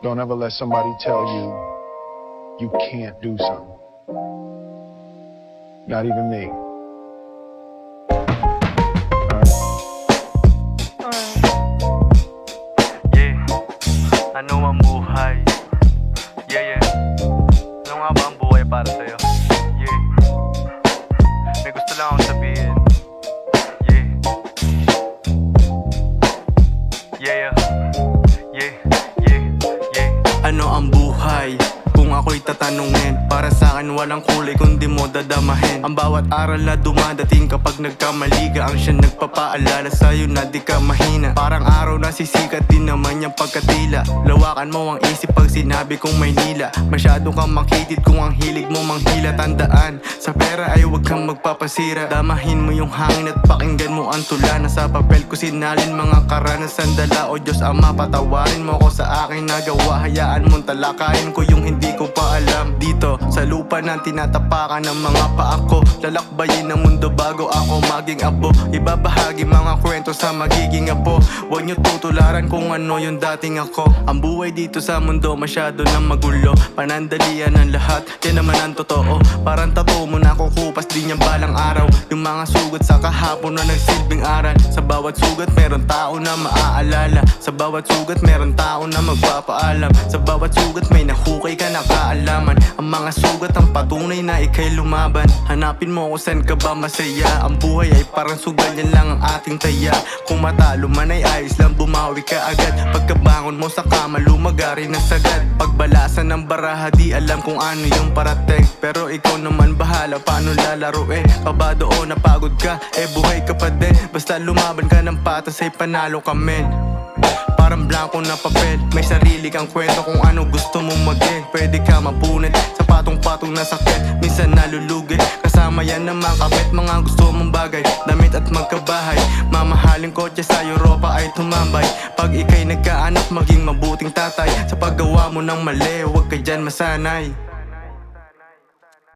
Don't ever let somebody tell you you can't do something. Not even me. Yeah, ano ang buhay? Yeah, yeah. Ano nga ba ang buhay para sa'yo? Yeah. May gusto lang akong sabihin. Yeah. Yeah, yeah. Yeah, yeah, yeah. Ano ang buhay? Kung ako'y tatanungin, para sa akin walang kulay kundi mo dadamahin. Ang bawat aral na dumadating kapag nagkamali ka, ang siya nagpapaalala sa'yo na di ka mahina. Parang araw na sisikat din naman yung pagkatila. Lawakan mo ang isip pag sinabi kong Maynila. Masyado kang makitid kung ang hilig mo manghila. Tandaan, sa pera ay huwag kang magpapasira. Damahin mo yung hangin at pakinggan mo ang tula. Na sa papel ko sinalin mga karanasan dala. O Diyos Ama, patawarin mo ko sa aking nagawa. Hayaan mong talakayin ko yung hindi ko pa alam. Dito sa lupa na tinatapakan ng mga paa ko, lalakbayin ang mundo bago ako maging apo. Ibabahagi mga kwento sa magiging apo. Huwag nyo tutularan kung ano yung dating ako. Ang buhay dito sa mundo masyado na magulo. Panandalian ang lahat, yan naman ang totoo. Parang tato mo na kukupas din yung balang araw. Yung mga sugat sa kahapon na nagsilbing aral. Sa bawat sugat meron tao na maaalala. Sa bawat sugat meron tao na magpapaalam. Sa bawat sugat may nahukay ka na kaalaman. Ang mga sugat ang patunay na ikay lumaban. Hanapin mo kung saan ka ba masaya. Ang buhay ay parang sugal, yan lang ang ating taya. Kung matalo man ay ayos lang, bumawi ka agad. Pagkabangon mo sa kama, lumagari na sagad. Pagbalasan ng baraha, di alam kung ano yung parating. Pero ikaw naman bahala, paano lalaruin. Kabado o napagod ka, buhay ka pa din. Basta lumaban ka ng patas ay panalo ka men. Parang blanco na papel, may sarili kang kwento kung ano gusto mong maging. Pwede ka mapunit sa patong-patong na sakit, minsan nalulugit. Kasama yan ng mga kapit, mga gusto mong bagay, damit at magkabahay. Mamahaling kotse sa Europa ay tumambay. Pag ikay nagkaanak, maging mabuting tatay. Sa paggawa mo ng mali, huwag ka dyan masanay.